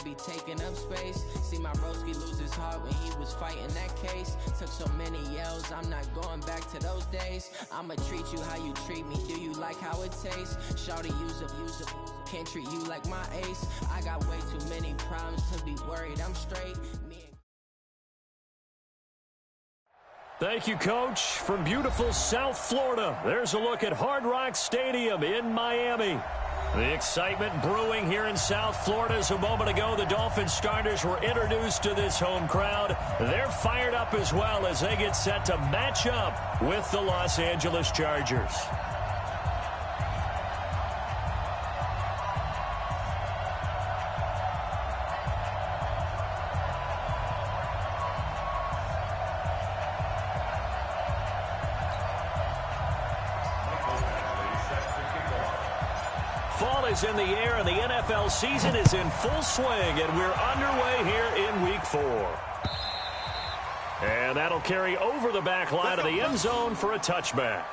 be taking up space. See my broski lose his heart when he was fighting that case. Took so many yells, I'm not going back to those days. I'ma treat you how you treat me, do you like how it tastes? Shawty, use up, can't treat you like my ace. I got way too many problems to be worried, I'm straight. Thank you, Coach. From beautiful South Florida, there's a look at Hard Rock Stadium in Miami. The excitement brewing here in South Florida as a moment ago the Dolphins starters were introduced to this home crowd. They're fired up as well as they get set to match up with the Los Angeles Chargers. Fall is in the air, and the NFL season is in full swing, and we're underway here in Week 4. And that'll carry over the back line of the end zone for a touchback.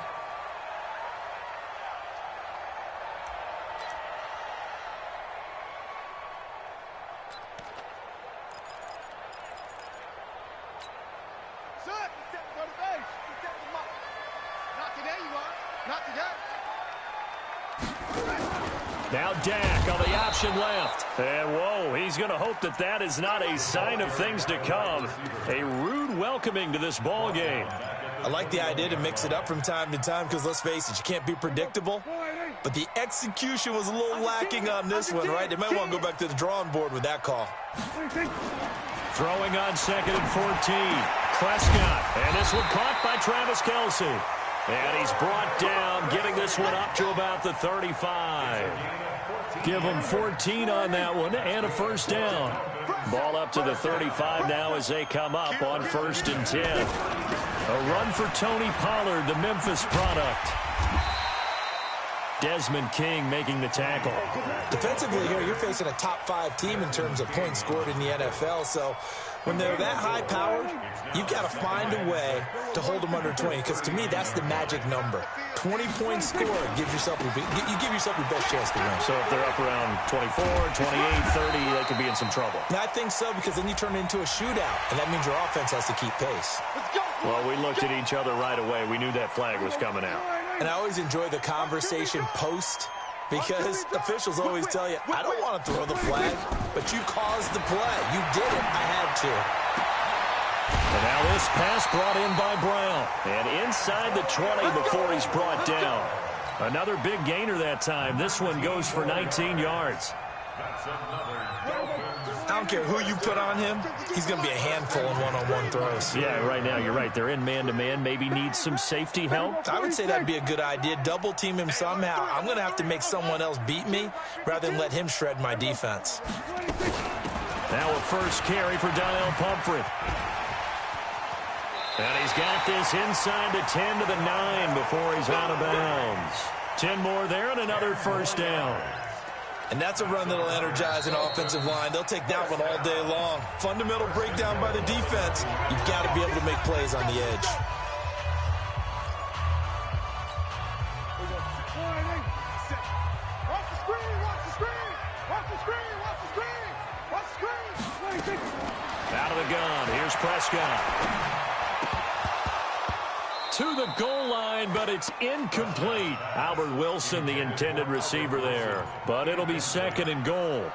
Now Dak on the option left. And whoa, he's going to hope that that is not a sign of things to come. A rude welcoming to this ball game. I like the idea to mix it up from time to time because, let's face it, you can't be predictable. But the execution was a little lacking on this one, right? They might want to go back to the drawing board with that call. Throwing on 2nd and 14. Prescott. And this one caught by Travis Kelce. And he's brought down, getting this one up to about the 35. Give him 14 on that one and a first down. Ball up to the 35 now as they come up on 1st and 10. A run for Tony Pollard, the Memphis product. Desmond King making the tackle. Defensively here, you're facing a top 5 team in terms of points scored in the NFL, so when they're that high-powered, you've got to find a way to hold them under 20, because to me, that's the magic number. 20-point score gives yourself you give yourself your best chance to win. So if they're up around 24, 28, 30, they could be in some trouble. I think so, because then you turn it into a shootout, and that means your offense has to keep pace. Well, we looked at each other right away. We knew that flag was coming out. And I always enjoy the conversation post, because officials always tell you, I don't want to throw the flag, but you caused the play. You did it. I had to. And now this pass brought in by Brown. And inside the 20 before he's brought down. Another big gainer that time. This one goes for 19 yards. I don't care who you put on him. He's going to be a handful in one-on-one throws. Yeah, right now you're right. They're in man-to-man. Maybe needs some safety help. I would say that'd be a good idea. Double team him somehow. I'm going to have to make someone else beat me rather than let him shred my defense. Now a first carry for Daniel Pumphrey. And he's got this inside the 10 to the 9 before he's out of bounds. 10 more there and another first down. And that's a run that'll energize an offensive line. They'll take that one all day long. Fundamental breakdown by the defense. You've got to be able to make plays on the edge. Out of the gun. Here's Prescott. To the goal line, but it's incomplete. Albert Wilson, the intended receiver there. But it'll be 2nd and goal.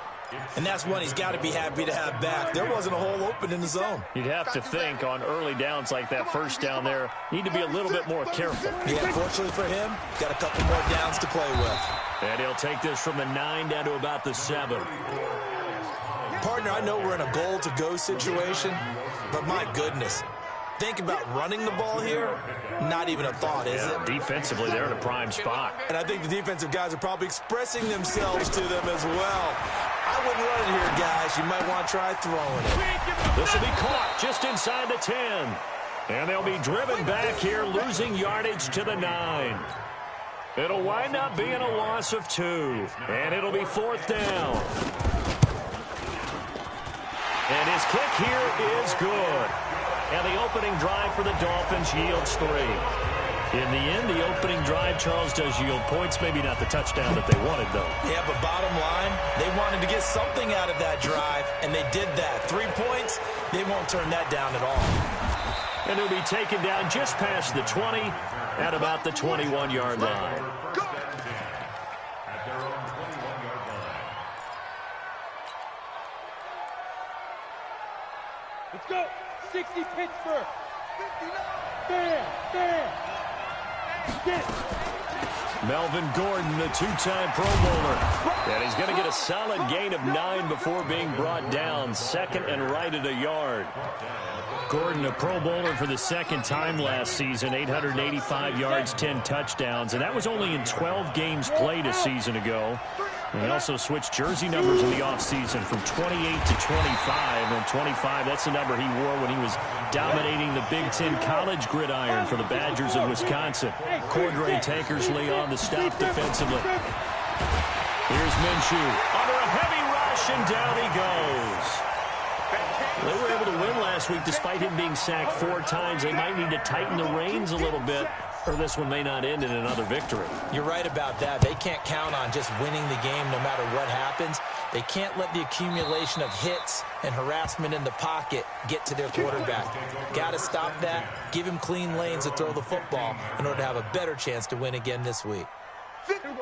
And that's one he's got to be happy to have back. There wasn't a hole open in the zone. You'd have to think on early downs like that first down there, need to be a little bit more careful. Yeah, fortunately for him, got a couple more downs to play with. And he'll take this from the 9 down to about the 7. Partner, I know we're in a goal-to-go situation, but my goodness. Think about running the ball here. Not even a thought, is it? Defensively, they're in a prime spot. And I think the defensive guys are probably expressing themselves to them as well. I wouldn't run it here, guys. You might want to try throwing it. This will be caught just inside the 10. And they'll be driven back here, losing yardage to the 9. It'll wind up being a loss of 2. And it'll be 4th down. And his kick here is good. And the opening drive for the Dolphins yields 3. In the end, the opening drive, Charles, does yield points. Maybe not the touchdown that they wanted, though. Yeah, but bottom line, they wanted to get something out of that drive. and they did that. 3 points, they won't turn that down at all. And he'll be taken down just past the 20 at about the 21-yard line. Let's go. 60 Pittsburgh. Bam, bam. Get it. Melvin Gordon, the two-time Pro Bowler. And he's going to get a solid gain of 9 before being brought down. Second and right at a yard. Gordon, a Pro Bowler for the second time last season, 885 yards, 10 touchdowns. And that was only in 12 games played a season ago. And he also switched jersey numbers in the offseason from 28 to 25. And 25, that's the number he wore when he was dominating the Big Ten college gridiron for the Badgers of Wisconsin. Cordray Tankersley on the stop defensively. Here's Minshew under a heavy rush, and down he goes. They were able to win last week despite him being sacked 4 times. They might need to tighten the reins a little bit, or this one may not end in another victory. You're right about that. They can't count on just winning the game no matter what happens. They can't let the accumulation of hits and harassment in the pocket get to their quarterback. Got to stop that, give him clean lanes to throw the football in order to have a better chance to win again this week.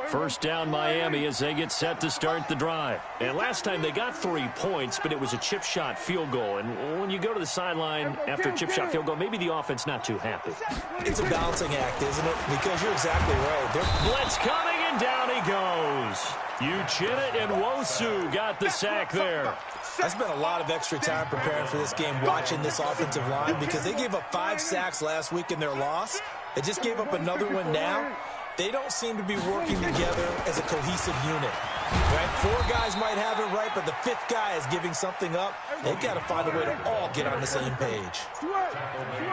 First down Miami as they get set to start the drive. And last time they got 3 points, but it was a chip shot field goal. And when you go to the sideline after a chip shot field goal, maybe the offense not too happy. It's a balancing act, isn't it? Because you're exactly right. Blitz coming, and down he goes. Uchenna and Nwosu got the sack there. I spent a lot of extra time preparing for this game, watching this offensive line, because they gave up 5 sacks last week in their loss. They just gave up another one now. They don't seem to be working together as a cohesive unit. Right? 4 guys might have it right, but the 5th guy is giving something up. They've got to find a way to all get on the same page.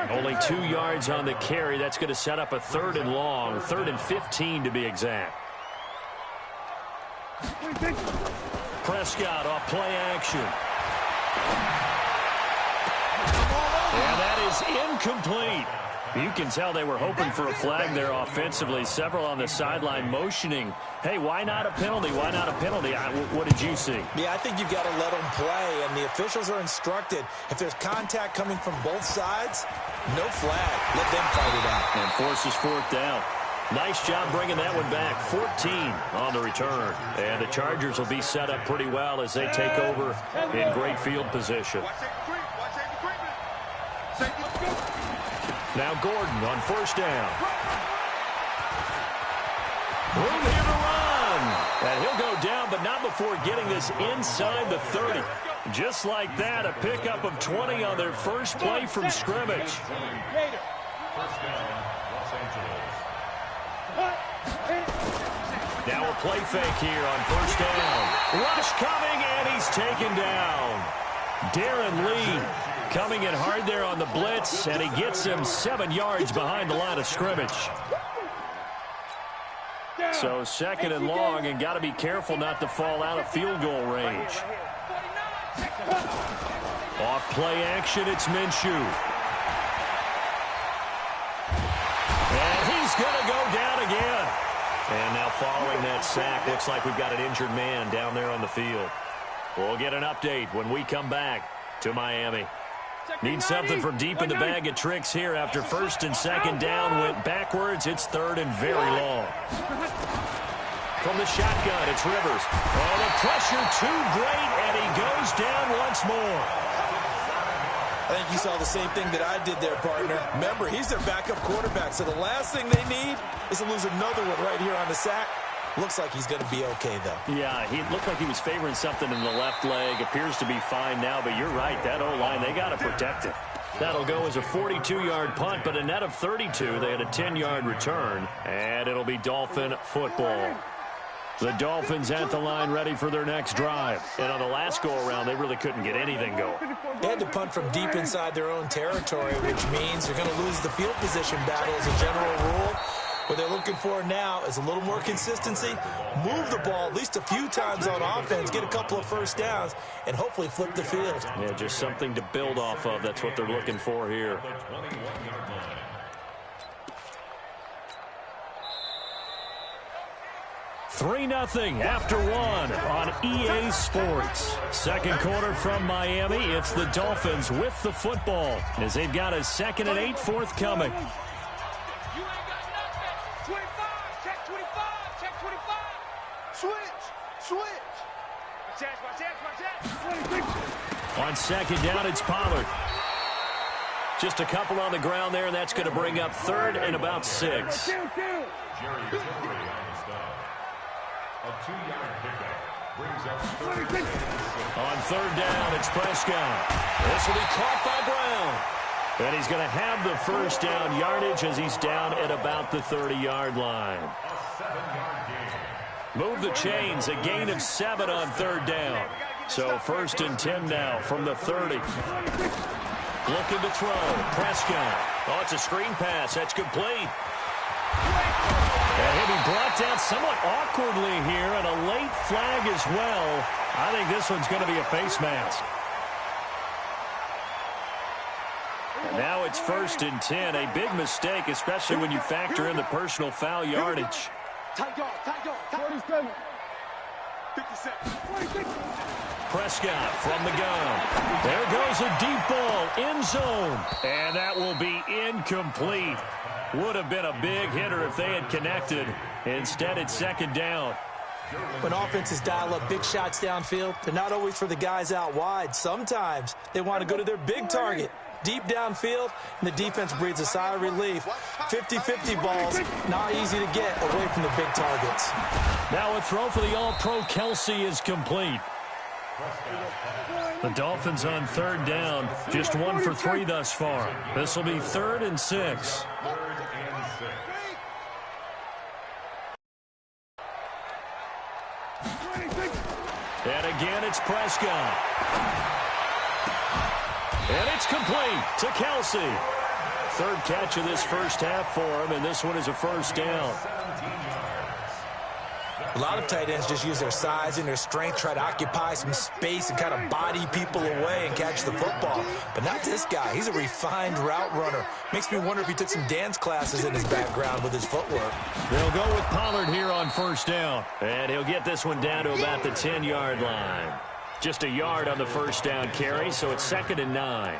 Only 2 yards on the carry. That's going to set up a 3rd and long, 3rd and 15 to be exact. Prescott off play action. And that is incomplete. You can tell they were hoping for a flag there offensively. Several on the sideline motioning, hey, why not a penalty? Why not a penalty? What did you see? Yeah, I think you've got to let them play, and the officials are instructed. If there's contact coming from both sides, no flag. Let them fight it out. And forces 4th down. Nice job bringing that one back. 14 on the return. And the Chargers will be set up pretty well as they take over in great field position. Now Gordon on 1st down. Room here to run. And he'll go down, but not before getting this inside the 30. Just like that, a pickup of 20 on their first play from scrimmage. Now a play fake here on 1st down. Rush coming, and he's taken down. Darren Lee coming in hard there on the blitz, and he gets him 7 yards behind the line of scrimmage. So 2nd and long, and got to be careful not to fall out of field goal range. Off play action, it's Minshew. And he's going to go down again. And now following that sack, looks like we've got an injured man down there on the field. We'll get an update when we come back to Miami. Need something from deep in the bag of tricks here after 1st and 2nd down went backwards. It's 3rd and very long. From the shotgun, it's Rivers. Oh, the pressure too great, and he goes down once more. I think you saw the same thing that I did there, partner. Remember, he's their backup quarterback, so the last thing they need is to lose another one right here on the sack. Looks like he's going to be okay, though. Yeah, he looked like he was favoring something in the left leg. Appears to be fine now, but you're right. That O-line, they got to protect it. That'll go as a 42-yard punt, but a net of 32. They had a 10-yard return, and it'll be Dolphin football. The Dolphins at the line ready for their next drive. And on the last go-around, they really couldn't get anything going. They had to punt from deep inside their own territory, which means they're going to lose the field position battle as a general rule. What they're looking for now is a little more consistency, move the ball at least a few times on offense, get a couple of 1st downs, and hopefully flip the field. Yeah, just something to build off of. That's what they're looking for here. 3-0 after one on EA Sports. Second quarter from Miami. It's the Dolphins with the football as they've got a 2nd and 8 forthcoming. On 2nd down, it's Pollard. Just a couple on the ground there, and that's going to bring up 3rd and about 6. Jerry Tillery on the stop. A 2-yard pickup brings up 3rd. On 3rd down, it's Prescott. This will be caught by Brown. And he's going to have the first down yardage as he's down at about the 30-yard line. A 7-yard gain. Move the chains, a gain of 7 on 3rd down. So 1st and 10 now from the 30. Looking to throw. Prescott. Oh, it's a screen pass. That's complete. And he'll be brought down somewhat awkwardly here, and a late flag as well. I think this one's going to be a face mask. And now it's 1st and 10. A big mistake, especially when you factor in the personal foul yardage. Tight guard, 47. 56. Prescott from the gun. There goes a deep ball, end zone. And that will be incomplete. Would have been a big hitter if they had connected. Instead, it's 2nd down. When offenses dial up big shots downfield, they're not always for the guys out wide. Sometimes they want to go to their big target, deep downfield, and the defense breathes a sigh of relief. 50-50 balls, not easy to get away from the big targets. Now a throw for the All-Pro Kelce is complete. The Dolphins on 3rd down, just 1 for 3 thus far. This will be 3rd and 6. And again, it's Prescott. And it's complete to Kelce. 3rd catch of this first half for him, and this one is a first down. A lot of tight ends just use their size and their strength, try to occupy some space and kind of body people away and catch the football. But not this guy. He's a refined route runner. Makes me wonder if he took some dance classes in his background with his footwork. They'll go with Pollard here on 1st down. And he'll get this one down to about the 10-yard line. Just a yard on the first down carry, so it's 2nd and 9.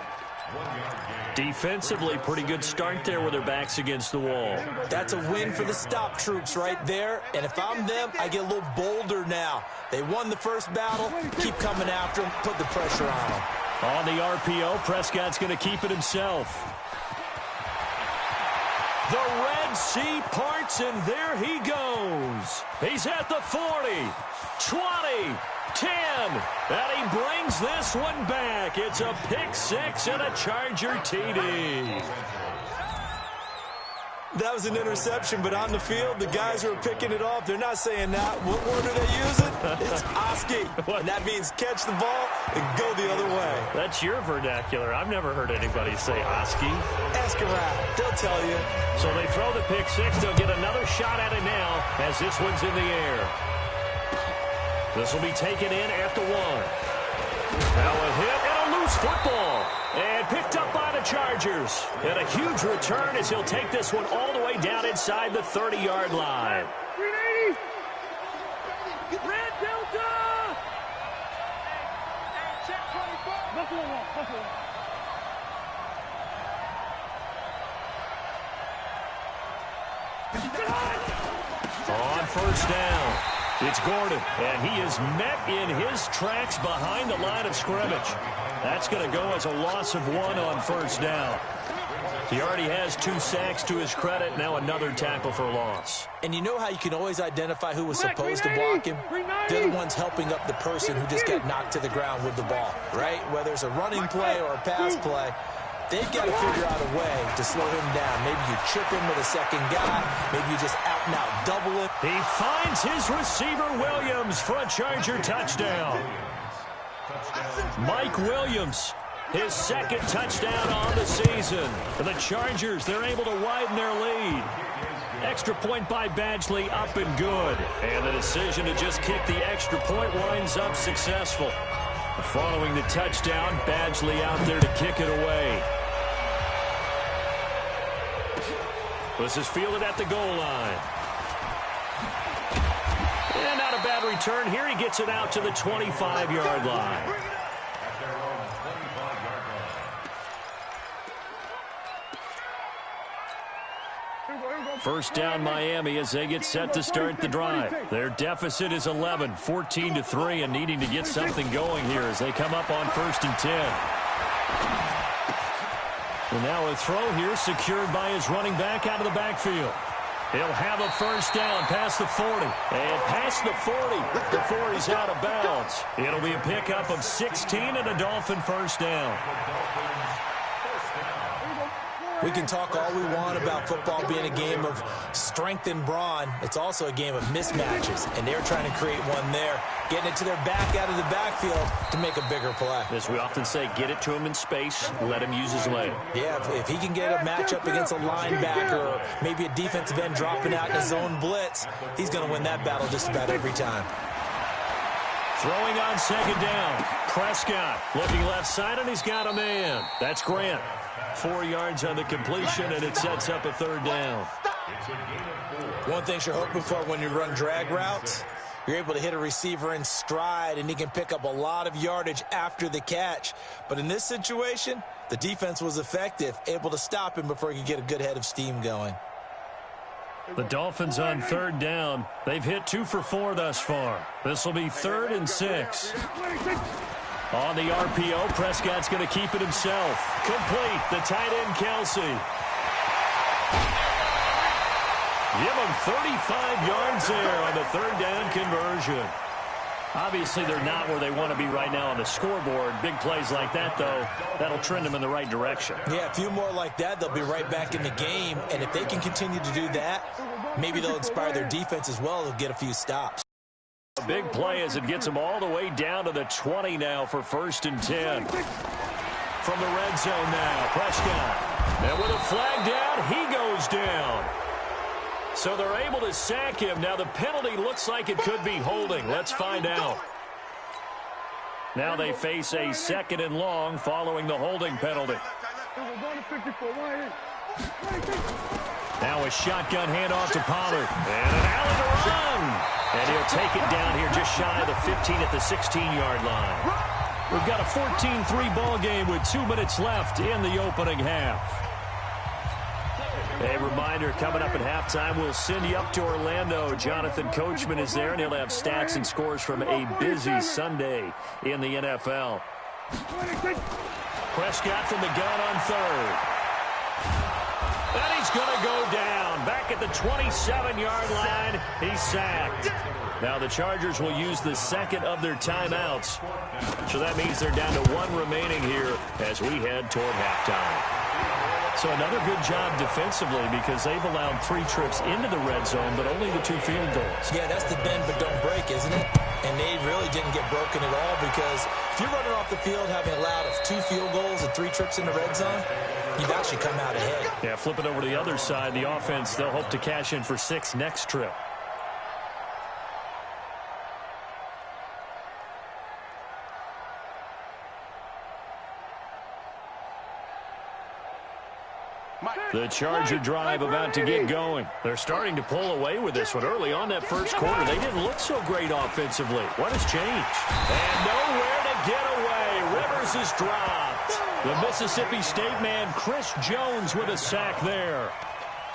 Defensively, pretty good start there with their backs against the wall. That's a win for the stop troops right there. And if I'm them, I get a little bolder now. They won the first battle. Keep coming after them. Put the pressure on them. On the RPO, Prescott's going to keep it himself. The Red Sea parts, and there he goes. He's at the 40, 20, 10, and he brings this one back. It's a pick 6 and a Charger TD. That was an interception, but on the field, the guys who are picking it off, they're not saying that. What word are they using? It's Oski, and that means catch the ball and go the other way. That's your vernacular. I've never heard anybody say Oski. Ask around. They'll tell you. So they throw the pick 6. They'll get another shot at it now as this one's in the air. This will be taken in at the 1. Now a hit and a loose football. And picked up by the Chargers. And a huge return as he'll take this one all the way down inside the 30-yard line. 380. Red Delta. Check 24. Buffalo one. On 1st down, it's Gordon, and he is met in his tracks behind the line of scrimmage. That's going to go as a loss of 1 on 1st down. He already has 2 sacks to his credit, now another tackle for loss. And you know how you can always identify who was supposed to block him? They're the ones helping up the person who just got knocked to the ground with the ball, right? Whether it's a running play or a pass play, they've got to figure out a way to slow him down. Maybe you chip him with a second guy. Maybe you just out-and-out double it. He finds his receiver, Williams, for a Charger touchdown. Mike Williams, his 2nd touchdown on the season. For the Chargers, they're able to widen their lead. Extra point by Badgley, up and good. And the decision to just kick the extra point winds up successful. Following the touchdown, Badgley out there to kick it away. This is fielded at the goal line. return here. He gets it out to the 25-yard line. At their own 25-yard line. First down Miami as they get set to start the drive. Their deficit is 11, 14-3, and needing to get something going here as they come up on 1st and 10. And now a throw here secured by his running back out of the backfield. He'll have a first down past the 40. And past the 40 before he's out of bounds. It'll be a pickup of 16 and a Dolphin first down. We can talk all we want about football being a game of strength and brawn. It's also a game of mismatches, and they're trying to create one there, getting it to their back out of the backfield to make a bigger play. As we often say, get it to him in space, let him use his leg. Yeah, if he can get a matchup against a linebacker or maybe a defensive end dropping out in his own blitz, he's going to win that battle just about every time. Throwing on second down. Prescott looking left side, and he's got a man. That's Grant. 4 yards on the completion, and it sets up a third down. One thing you're hoping for when you run drag routes, you're able to hit a receiver in stride, and he can pick up a lot of yardage after the catch. But in this situation, the defense was effective, able to stop him before he could get a good head of steam going. The Dolphins on third down. They've hit 2 for 4 thus far. This will be 3rd and 6. On the RPO, Prescott's going to keep it himself. Complete, the tight end, Kelsey. Give him 35 yards there on the third down conversion. Obviously, they're not where they want to be right now on the scoreboard. Big plays like that, though, that'll trend them in the right direction. Yeah, a few more like that, they'll be right back in the game. And if they can continue to do that, maybe they'll inspire their defense as well. They'll get a few stops. A big play as it gets them all the way down to the 20 now for 1st and 10. From the red zone now, Prescott. And with a flag down, he goes down. So they're able to sack him. Now the penalty looks like it could be holding. Let's find out. Now they face a 2nd and long following the holding penalty. Now a shotgun handoff to Pollard. And an alley to run. And he'll take it down here just shy of the 15 at the 16-yard line. We've got a 14-3 ball game with 2 minutes left in the opening half. A reminder, coming up at halftime, we'll send you up to Orlando. Jonathan Coachman is there, and he'll have stats and scores from a busy Sunday in the NFL. Prescott from the gun on 3rd. And he's going to go down. Back at the 27-yard line, he's sacked. Now the Chargers will use the 2nd of their timeouts. So that means they're down to 1 remaining here as we head toward halftime. So another good job defensively because they've allowed 3 trips into the red zone, but only the 2 field goals. Yeah, that's the bend but don't break, isn't it? And they really didn't get broken at all because if you're running off the field having allowed 2 field goals and 3 trips in the red zone, you've actually come out ahead. Yeah, flip it over to the other side. The offense, they'll hope to cash in for 6 next trip. The Charger drive about to get going. They're starting to pull away with this one. Early on that first quarter, they didn't look so great offensively. What has changed? And nowhere to get away. Rivers is dropped. The Mississippi State man, Chris Jones, with a sack there.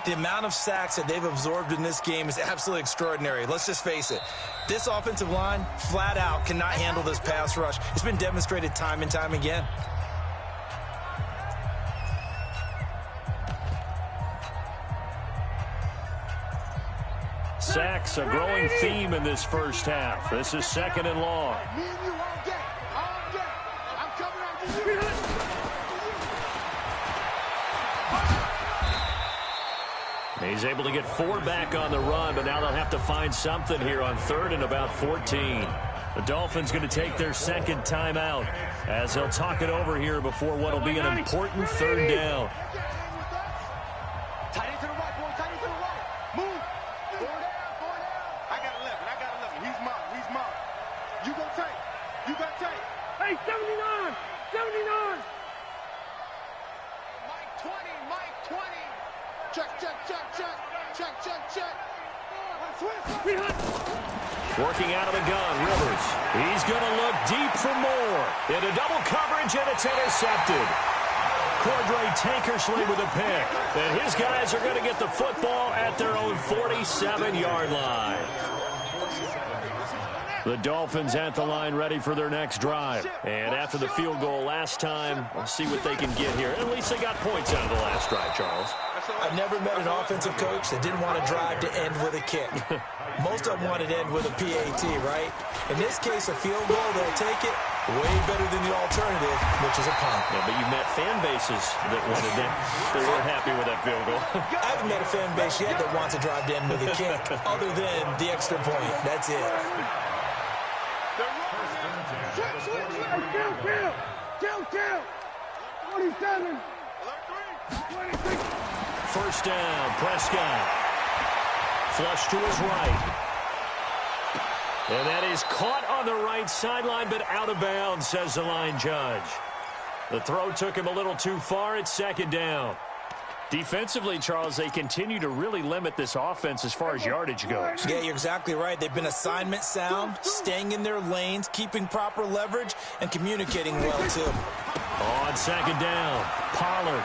The amount of sacks that they've absorbed in this game is absolutely extraordinary. Let's just face it. This offensive line, flat out, cannot handle this pass rush. It's been demonstrated time and time again. Sacks, a growing theme in this first half. This is 2nd and long. He's able to get 4 back on the run, but now they'll have to find something here on 3rd and about 14. The Dolphins going to take their 2nd timeout as they'll talk it over here before what will be an important 3rd down. Hey, 79! 79! Mike 20, Mike 20. Check, check, check, check. Check, check, check. We hunt! Working out of the gun, Rivers. He's going to look deep for more. Into double coverage, and it's intercepted. Cordray Tankersley with a pick. And his guys are going to get the football at their own 47-yard line. The Dolphins at the line ready for their next drive. And after the field goal last time, we'll see what they can get here. At least they got points out of the last drive, Charles. I've never met an offensive coach that didn't want to drive to end with a kick. Most of them wanted to end with a PAT, right? In this case, a field goal, they'll take it way better than the alternative, which is a punt. Yeah, but you met fan bases that wanted that. They weren't happy with that field goal. I haven't met a fan base yet that wants to drive to end with a kick, other than the extra point. That's it. Kill. 27. 26. First down, Prescott. Flush to his right. And that is caught on the right sideline, but out of bounds, says the line judge. The throw took him a little too far. It's second down. Defensively, Charles, they continue to really limit this offense as far as yardage goes. Yeah, you're exactly right. They've been assignment sound, staying in their lanes, keeping proper leverage, and communicating well, too. On second down, Pollard.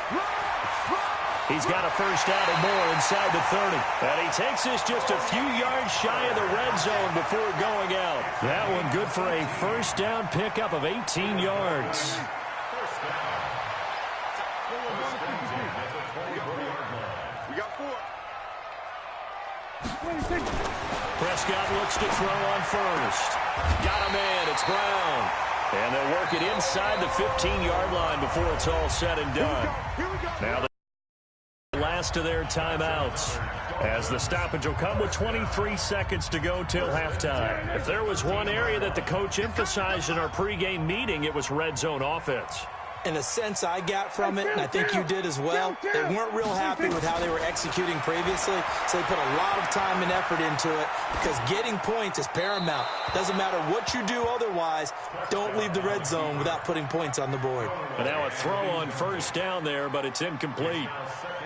He's got a first down and more inside the 30. And he takes this just a few yards shy of the red zone before going out. That one good for a first down pickup of 18 yards. Prescott looks to throw on first. Got a man. It's Brown. And they'll work it inside the 15-yard line before it's all said and done. Now the last of their timeouts, as the stoppage will come with 23 seconds to go till halftime. If there was one area that the coach emphasized in our pregame meeting, it was red zone offense. In the sense I got from it, and I think you did as well, they weren't real happy with how they were executing previously, so they put a lot of time and effort into it because getting points is paramount. Doesn't matter what you do otherwise, don't leave the red zone without putting points on the board. And now a throw on first down there, but it's incomplete.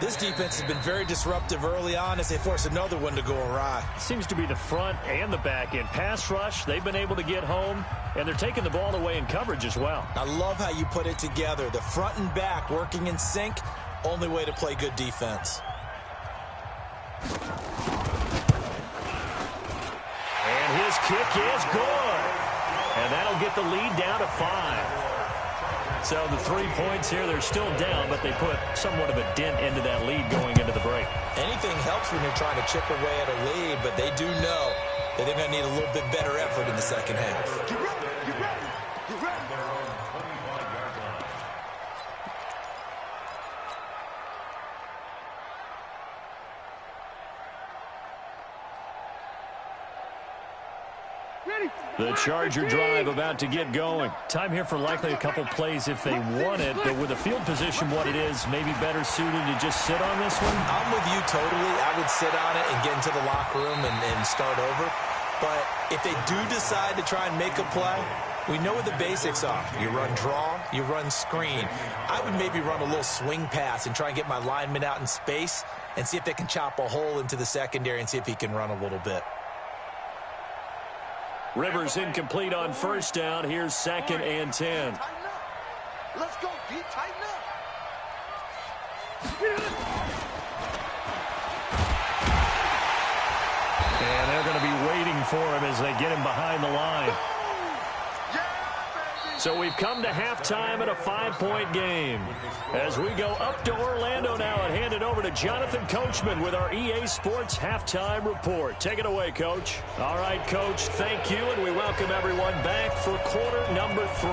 This defense has been very disruptive early on as they force another one to go awry. Seems to be the front and the back end. Pass rush, they've been able to get home, and they're taking the ball away in coverage as well. I love how you put it together. The front and back working in sync, only way to play good defense. And his kick is good. And that'll get the lead down to 5. So the 3 points here, they're still down, but they put somewhat of a dent into that lead going into the break. Anything helps when you're trying to chip away at a lead, but they do know that they're going to need a little bit better effort in the second half. The Charger drive about to get going. Time here for likely a couple plays if they want it, but with the field position what it is, maybe better suited to just sit on this one? I'm with you totally. I would sit on it and get into the locker room and start over. But if they do decide to try and make a play, we know what the basics are. You run draw, you run screen. I would maybe run a little swing pass and try and get my lineman out in space and see if they can chop a hole into the secondary and see if he can run a little bit. Rivers incomplete on first down. Here's second and 10. Let's go, D. Tighten up. And they're going to be waiting for him as they get him behind the line. So we've come to halftime in a 5-point game. As we go up to Orlando now and hand it over to Jonathan Coachman with our EA Sports Halftime Report. Take it away, Coach. All right, Coach, thank you, and we welcome everyone back for quarter number 3.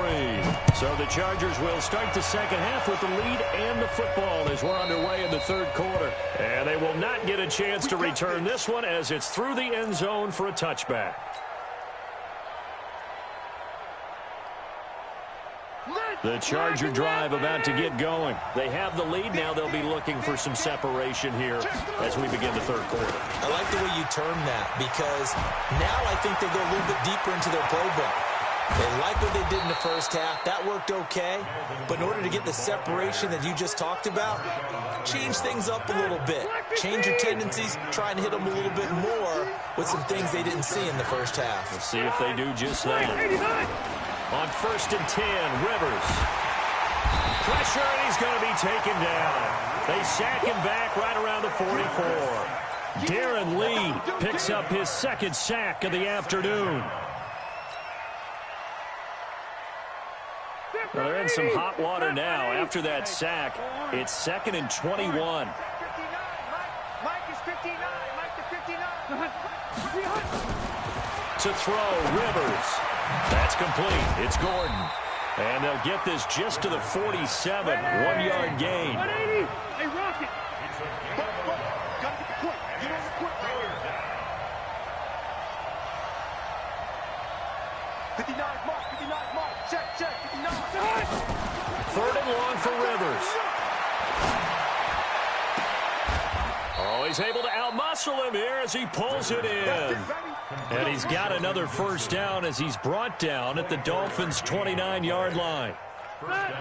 So the Chargers will start the second half with the lead and the football as we're underway in the third quarter. And they will not get a chance to return this one as it's through the end zone for a touchback. The Charger drive about to get going. They have the lead. Now they'll be looking for some separation here as we begin the third quarter. I like the way you term that because now I think they go a little bit deeper into their playbook. They like what they did in the first half. That worked okay. But in order to get the separation that you just talked about, change things up a little bit. Change your tendencies, try and hit them a little bit more, with some things they didn't see in the first half. Let's see if they do just that. On 1st and 10, Rivers. Pressure, and he's going to be taken down. They sack him back right around the 44. Darren Lee picks up his 2nd sack of the afternoon. Well, they're in some hot water now. After that sack, it's 2nd and 21. Mike is 59. Mike to 59. To throw, Rivers. That's complete. It's Gordon. And they'll get this just to the 47. 1-yard gain. 180. Hey, Rocket. Got to get the quick. Get on the quick. 59, Mike. 59, Mike. Check. 59. 3rd and long for Rivers. Oh, he's able to outmuscle him here as he pulls it in. And he's got another 1st down as he's brought down at the Dolphins' 29-yard line.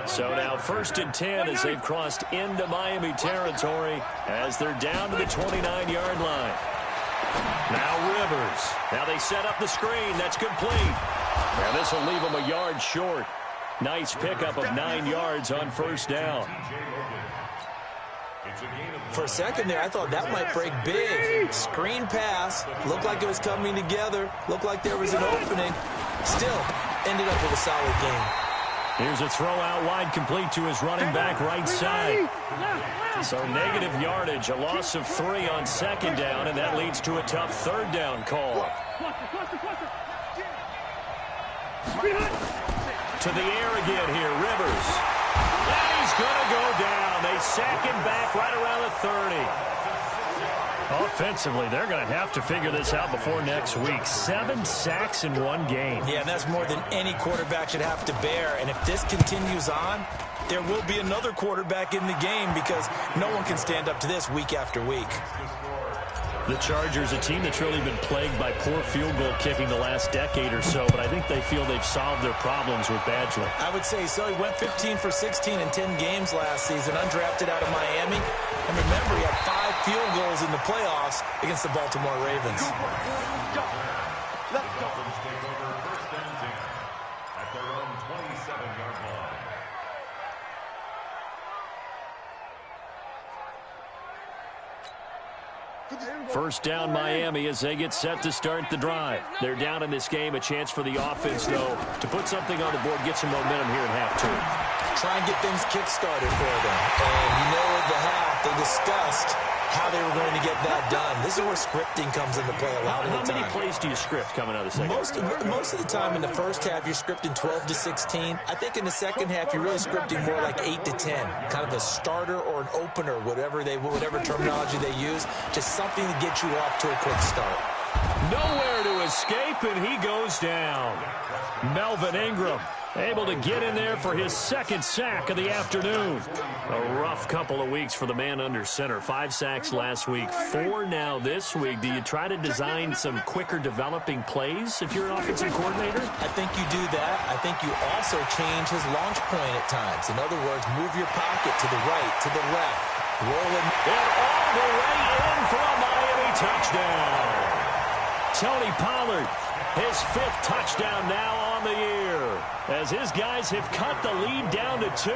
So now 1st and 10 as they've crossed into Miami territory as they're down to the 29-yard line. Now Rivers. Now they set up the screen. That's complete. Now this will leave him a yard short. Nice pickup of 9 yards on 1st down. For a second there, I thought that might break big. Screen pass. Looked like it was coming together. Looked like there was an opening. Still ended up with a solid game. Here's a throw out wide, complete to his running back right side. So negative yardage, a loss of 3 on 2nd down, and that leads to a tough 3rd down call. To the air again here, Rivers. And he's going to go down. They sack him back right around the 30. Offensively, they're going to have to figure this out before next week. 7 sacks in 1 game. Yeah, and that's more than any quarterback should have to bear. And if this continues on, there will be another quarterback in the game because no one can stand up to this week after week. The Chargers, a team that's really been plagued by poor field goal kicking the last decade or so, but I think they feel they've solved their problems with Badgley. I would say so. He went 15 for 16 in 10 games last season, undrafted out of Miami. And remember, he had 5 field goals in the playoffs against the Baltimore Ravens. Let's go. Dolphins take over 1st and 10 at their own 27-yard line. First down Miami as they get set to start the drive. They're down in this game. A chance for the offense, though, to put something on the board, get some momentum here in half 2. Try and get things kick-started for them. And you know at the half, they discussed how they were going to get that done. This is where scripting comes into play a lot of the time. How many plays do you script coming out of the second? Most of the time in the first half, you're scripting 12 to 16. I think in the second half, you're really scripting more like 8 to 10. Kind of a starter or an opener, whatever terminology they use. Just something to get you off to a quick start. Nowhere to escape, and he goes down. Melvin Ingram able to get in there for his 2nd sack of the afternoon. A rough couple of weeks for the man under center. 5 sacks last week, 4 now this week. Do you try to design some quicker developing plays if you're an offensive coordinator? I think you do that. I think you also change his launch point at times. In other words, move your pocket to the right, to the left. Roll it. And all the way in for a Miami touchdown. Tony Pollard, his 5th touchdown now on the year, as his guys have cut the lead down to 2.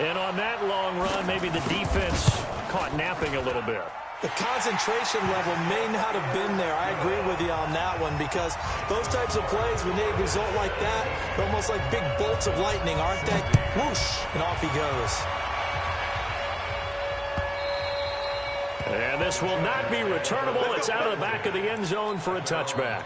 And on that long run, maybe the defense caught napping a little bit. The concentration level may not have been there. I agree with you on that one because those types of plays, when they result like that, they're almost like big bolts of lightning, aren't they? Whoosh, and off he goes. And this will not be returnable. It's out of the back of the end zone for a touchback.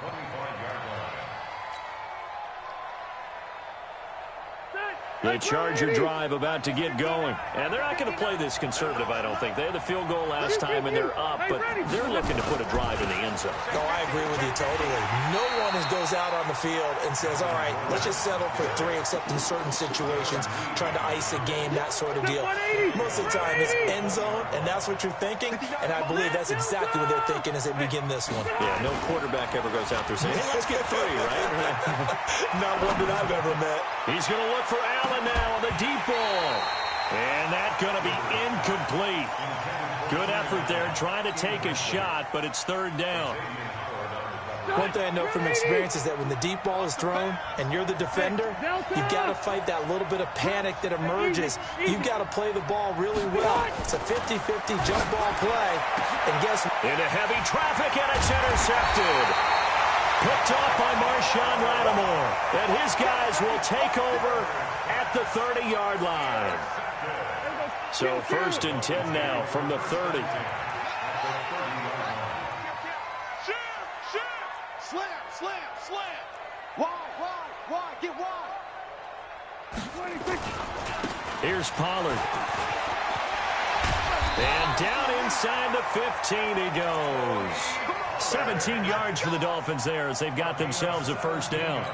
The Charger drive about to get going. And they're not going to play this conservative, I don't think. They had the field goal last time, and they're up, but they're looking to put a drive in the end zone. No, I agree with you totally. No one goes out on the field and says, all right, let's just settle for 3, except in certain situations, trying to ice a game, that sort of deal. Most of the time, it's end zone, and that's what you're thinking, and I believe that's exactly what they're thinking as they begin this one. Yeah, no quarterback ever goes out there saying, hey, let's get 3, right? Not one that I've ever met. He's going to look for Allen now on the deep ball. And that's going to be incomplete. Good effort there Howard trying to take a shot, but it's third down. One thing I know from experience is that when the deep ball is thrown and you're the defender, you've got to fight that little bit of panic that emerges. You've got to play the ball really well. It's a 50-50 jump ball play. And guess what? Into heavy traffic, and it's intercepted. Picked off by Marshawn Lattimore. And his guys will take over at the 30-yard line. So 1st and 10 now from the 30. Slam. Wide, get wide. Here's Pollard. And down inside the 15 he goes. 17 yards for the Dolphins there as they've got themselves a first down.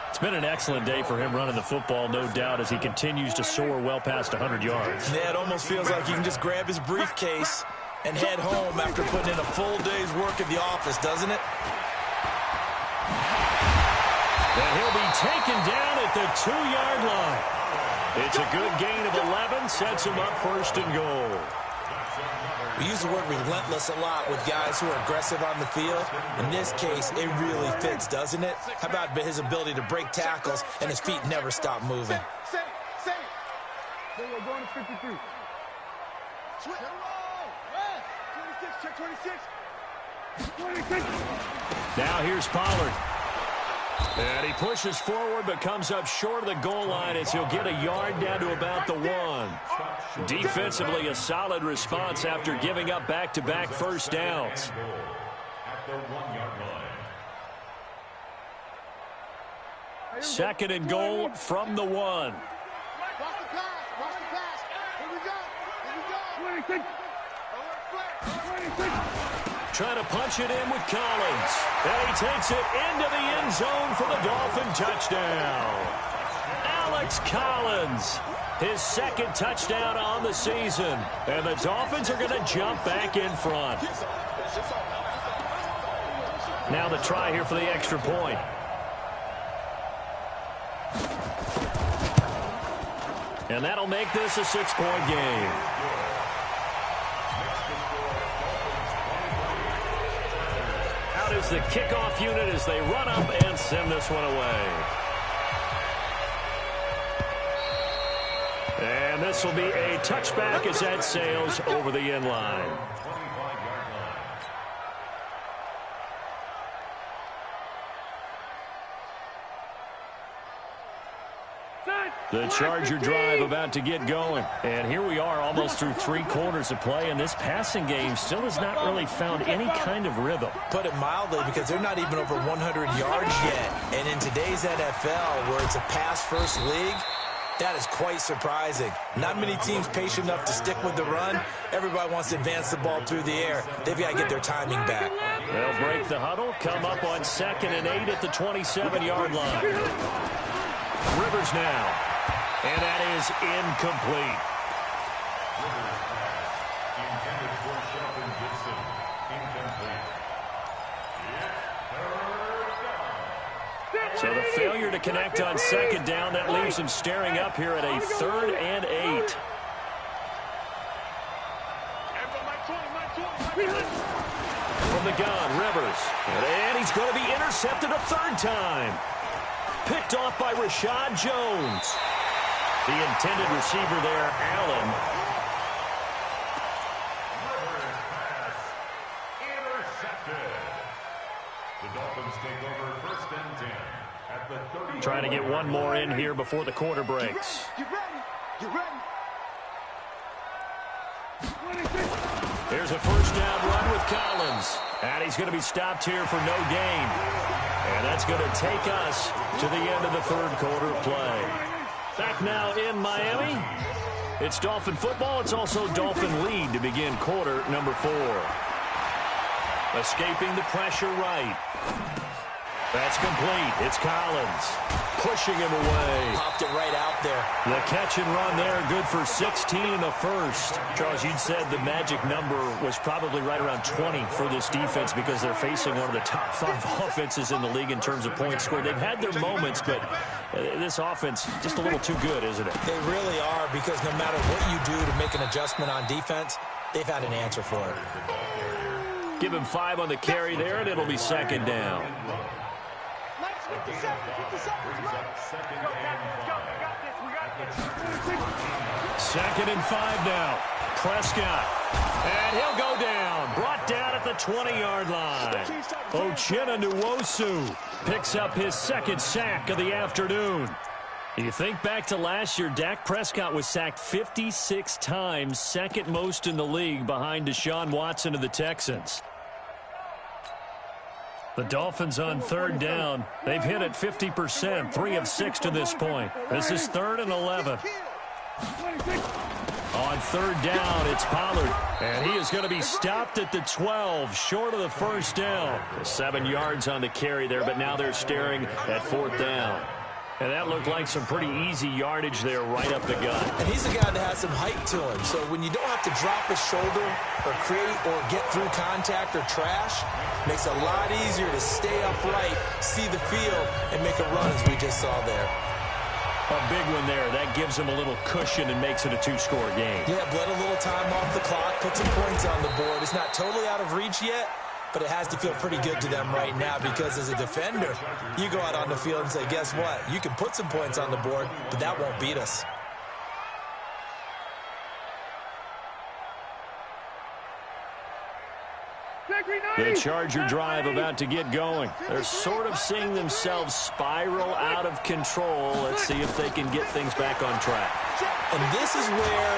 It's been an excellent day for him running the football, no doubt, as he continues to soar well past 100 yards. Yeah, it almost feels like he can just grab his briefcase and head home after putting in a full day's work at the office, doesn't it? And he'll be taken down at the 2-yard line. It's a good gain of 11, sets him up 1st and goal. We use the word relentless a lot with guys who are aggressive on the field. In this case, it really fits, doesn't it? How about his ability to break tackles and his feet never stop moving? Say it. We're going to 53. Switch. 26, check 26. Now here's Pollard. And he pushes forward but comes up short of the goal line as he'll get a yard down to about the 1. Defensively, a solid response after giving up back-to-back first downs. At the 1-yard line. 2nd and goal from the 1. Watch the pass. Here we go. 26. Trying to punch it in with Collins. And he takes it into the end zone for the Dolphin touchdown. Alex Collins, his 2nd touchdown on the season. And the Dolphins are going to jump back in front. Now the try here for the extra point. And that'll make this a 6-point game. Out is the kickoff unit as they run up and send this one away. And this will be a touchback as that sails over the end line. The Charger drive about to get going. And here we are almost through 3 quarters of play, and this passing game still has not really found any kind of rhythm. Put it mildly, because they're not even over 100 yards yet. And in today's NFL, where it's a pass-first league, that is quite surprising. Not many teams patient enough to stick with the run. Everybody wants to advance the ball through the air. They've got to get their timing back. They'll break the huddle, come up on 2nd and 8 at the 27-yard line. Rivers now. And that is incomplete. Intended for Shelton Gibson. Incomplete. So the failure to connect on 2nd down, that leaves him staring up here at a 3rd and 8. From the gun, Rivers. And he's going to be intercepted a 3rd time. Picked off by Rashad Jones. The intended receiver there, Allen. Intercepted. The Dolphins take over 1st and 10 at the 30. Trying to get one more in here before the quarter breaks. Get ready. Here's a first down run with Collins. And he's going to be stopped here for no gain. And that's going to take us to the end of the 3rd quarter of play. Back now in Miami. It's Dolphin football. It's also Dolphin lead to begin quarter number 4. Escaping the pressure right. That's complete. It's Collins. Pushing him away. Popped it right out there. The catch and run there, good for 16 in the 1st. Charles, you'd said the magic number was probably right around 20 for this defense because they're facing one of the top 5 offenses in the league in terms of points scored. They've had their moments, but this offense just a little too good, isn't it? They really are, because no matter what you do to make an adjustment on defense, they've had an answer for it. Give him 5 on the carry there, and it'll be second down. 2nd and 5 now. Prescott. And he'll go down. Brought down at the 20-yard line. Uchenna Nwosu picks up his 2nd sack of the afternoon. You think back to last year, Dak Prescott was sacked 56 times, 2nd most in the league behind Deshaun Watson of the Texans. The Dolphins on 3rd down. They've hit it 50%, 3 of 6 to this point. This is 3rd and 11. On 3rd down, it's Pollard. And he is going to be stopped at the 12, short of the 1st down. 7 yards on the carry there, but now they're staring at 4th down. And that looked like some pretty easy yardage there right up the gut. And he's a guy that has some height to him. So when you don't have to drop his shoulder or create or get through contact or trash, makes it a lot easier to stay upright, see the field, and make a run as we just saw there. A big one there. That gives him a little cushion and makes it a 2-score game. Yeah, bled a little time off the clock, put some points on the board. It's not totally out of reach yet, but it has to feel pretty good to them right now because as a defender, you go out on the field and say, guess what? You can put some points on the board, but that won't beat us. The Charger drive about to get going. They're sort of seeing themselves spiral out of control. Let's see if they can get things back on track. And this is where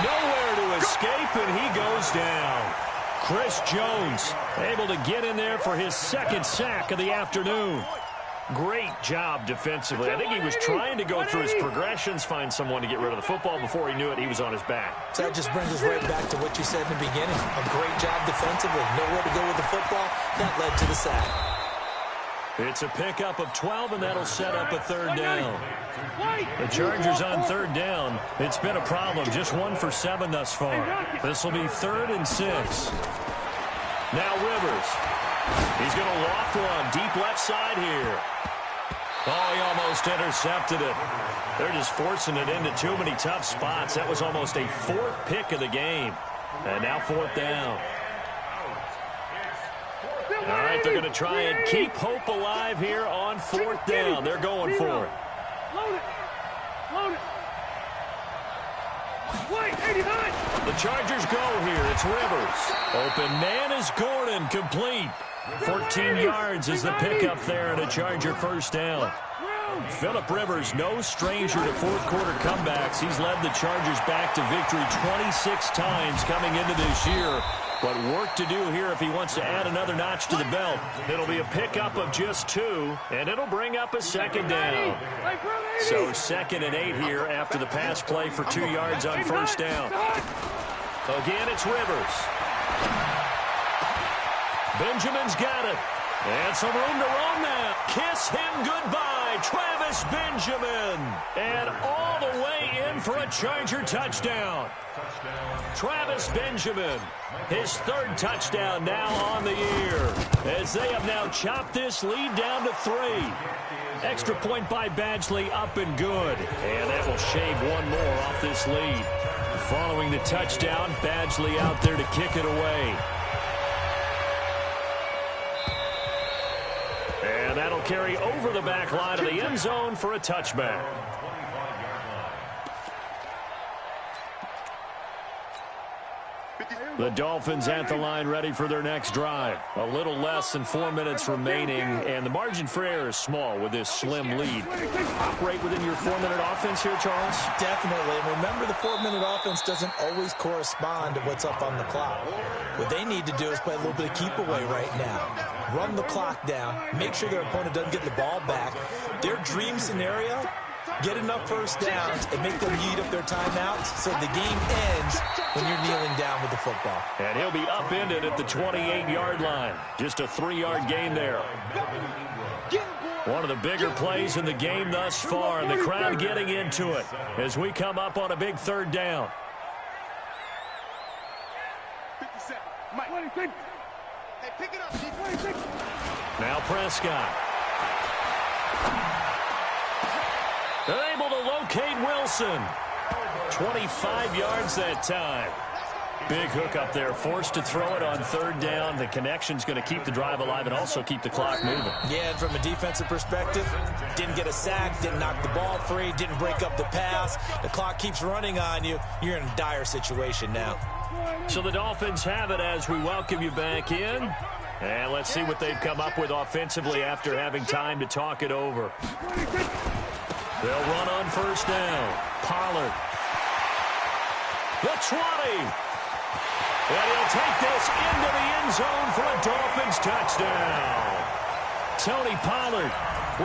nowhere to escape, and he goes down. Chris Jones able to get in there for his 2nd sack of the afternoon. Great job defensively. I think he was trying to go through his progressions, find someone to get rid of the football. Before he knew it, he was on his back. So that just brings us right back to what you said in the beginning. A great job defensively. Nowhere to go with the football. That led to the sack. It's a pickup of 12, and that'll set up a 3rd down. The Chargers on 3rd down. It's been a problem. Just 1 for 7 thus far. This will be 3rd and 6. Now Rivers. He's going to loft one deep left side here. Oh, he almost intercepted it. They're just forcing it into too many tough spots. That was almost a 4th pick of the game. And now 4th down. All right, they're going to try and keep hope alive here on 4th down. They're going for it. Load it. Load it. Wait, 89. The Chargers go here. It's Rivers. Open man is Gordon, complete. 14 yards is the pickup there and a Charger 1st down. Phillip Rivers, no stranger to 4th quarter comebacks. He's led the Chargers back to victory 26 times coming into this year. But work to do here if he wants to add another notch to the belt. It'll be a pickup of just 2, and it'll bring up a 2nd down. So 2nd and 8 here after the pass play for 2 yards on 1st down. Again, it's Rivers. Benjamin's got it. And some room to roam now. Kiss him goodbye, Travis Benjamin. And all the way in for a Charger touchdown. Travis Benjamin, his 3rd touchdown now on the year. As they have now chopped this lead down to 3. Extra point by Badgley up and good. And that will shave 1 more off this lead. Following the touchdown, Badgley out there to kick it away. And that'll carry over the back line of the end zone for a touchback. The Dolphins at the line ready for their next drive. A little less than 4 minutes remaining, and the margin for error is small with this slim lead. Operate within your 4-minute offense here, Charles? Definitely. And remember, the 4-minute offense doesn't always correspond to what's up on the clock. What they need to do is play a little bit of keep away right now. Run the clock down. Make sure their opponent doesn't get the ball back. Their dream scenario, get enough 1st downs and make them eat up their timeouts so the game ends when you're kneeling down with the football. And he'll be upended at the 28-yard line. Just a 3-yard gain there. One of the bigger plays in the game thus far, and the crowd getting into it as we come up on a big 3rd down. 57. Mike. 26. Hey, pick it up, Steve. 26. Now Prescott. They're able to locate Wilson. 25 yards that time. Big hook up there, forced to throw it on third down. The connection's going to keep the drive alive and also keep the clock moving. Yeah, and from a defensive perspective, didn't get a sack, didn't knock the ball free, didn't break up the pass. The clock keeps running on you. You're in a dire situation now. So the Dolphins have it as we welcome you back in. And let's see what they've come up with offensively after having time to talk it over. They'll run on first down. Pollard. The 20. And he'll take this into the end zone for a Dolphins touchdown. Tony Pollard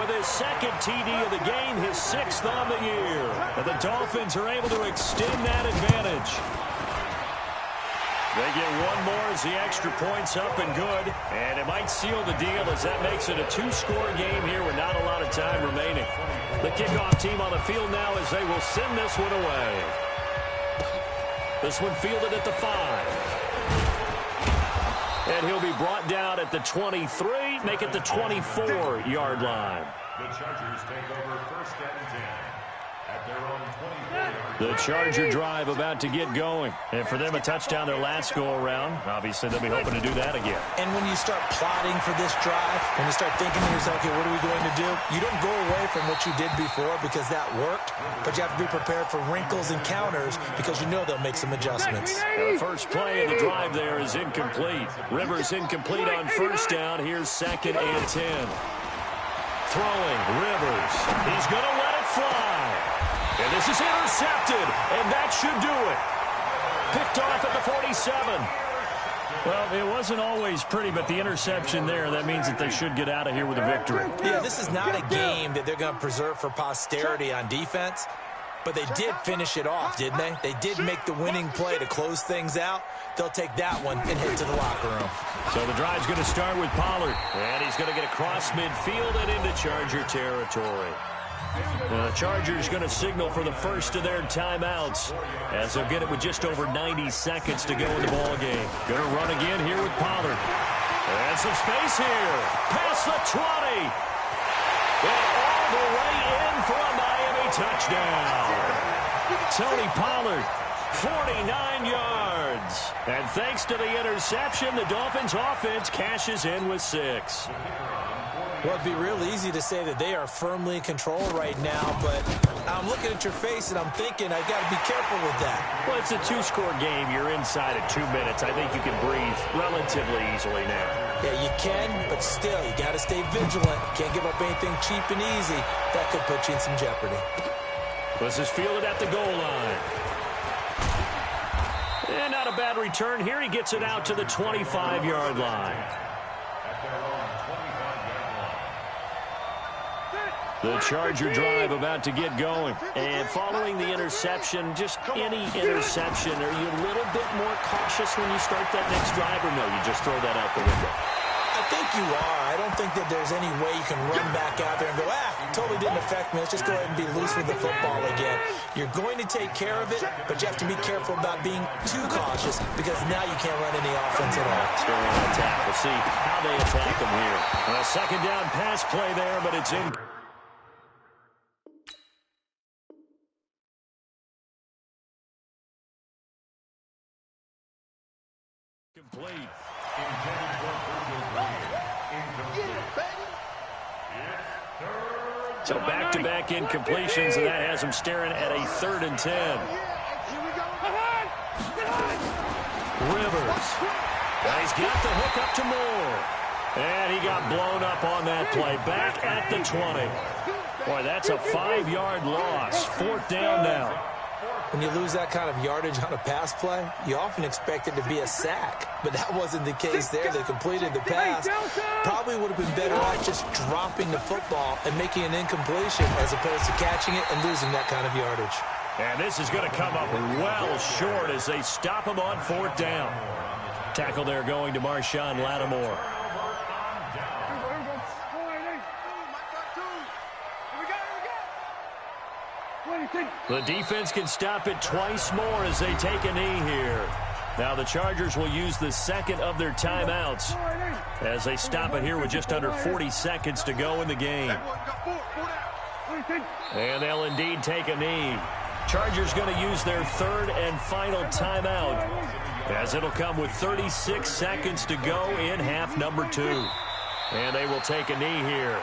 with his second TD of the game, his 6th on the year. And the Dolphins are able to extend that advantage. They get one more as the extra point's up and good. And it might seal the deal as that makes it a 2-score game here with not a lot of time remaining. The kickoff team on the field now as they will send this one away. This one fielded at the 5. And he'll be brought down at the 23, make it the 24-yard line. The Chargers take over first and 10 at their own 24-yard. The Charger drive about to get going. And for them, a touchdown their last go-around. Obviously, they'll be hoping to do that again. And when you start plotting for this drive, when you start thinking to yourself, okay, what are we going to do? You don't go away from what you did before because that worked, but you have to be prepared for wrinkles and counters because you know they'll make some adjustments. Now, the first play of the drive there is incomplete. Rivers incomplete on first down. Here's 2nd and 10. Throwing, Rivers. He's going to let it fly. And this is intercepted, and that should do it. Picked off at the 47. Well, it wasn't always pretty, but the interception there, that means that they should get out of here with a victory. Yeah, this is not a game that they're going to preserve for posterity on defense, but they did finish it off, didn't they? They did make the winning play to close things out. They'll take that one and head to the locker room. So the drive's going to start with Pollard, and he's going to get across midfield and into Charger territory. The Chargers going to signal for the first of their timeouts as they'll get it with just over 90 seconds to go in the ball game. Going to run again here with Pollard. And some space here. Past the 20. And all the way in for a Miami touchdown. Tony Pollard, 49 yards. And thanks to the interception, the Dolphins offense cashes in with 6. Well, it'd be real easy to say that they are firmly in control right now, but I'm looking at your face and I'm thinking I've got to be careful with that. Well, it's a 2-score game. You're inside at 2 minutes. I think you can breathe relatively easily now. Yeah, you can, but still, you got to stay vigilant. Can't give up anything cheap and easy. That could put you in some jeopardy. This is fielded at the goal line. And not a bad return here. He gets it out to the 25-yard line. The Charger drive about to get going. And following the interception, just any interception, are you a little bit more cautious when you start that next drive, or no, you just throw that out the window? I think you are. I don't think that there's any way you can run back out there and go, totally didn't affect me. Let's just go ahead and be loose with the football again. You're going to take care of it, but you have to be careful about being too cautious because now you can't run any offense at all. Still on attack. We'll see how they attack them here. A second down pass play there, but it's in. Complete. So back-to-back incompletions, and that has him staring at a 3rd and 10. Rivers. Now he's got the hook up to Moore. And he got blown up on that play. Back at the 20. Boy, that's a 5-yard loss. 4th down now. When you lose that kind of yardage on a pass play, you often expect it to be a sack. But that wasn't the case there. They completed the pass. Probably would have been better off just dropping the football and making an incompletion as opposed to catching it and losing that kind of yardage. And this is going to come up well short as they stop him on 4th down. Tackle there going to Marshawn Lattimore. The defense can stop it twice more as they take a knee here. Now the Chargers will use the second of their timeouts as they stop it here with just under 40 seconds to go in the game. And they'll indeed take a knee. Chargers going to use their 3rd and final timeout as it'll come with 36 seconds to go in half number 2. And they will take a knee here.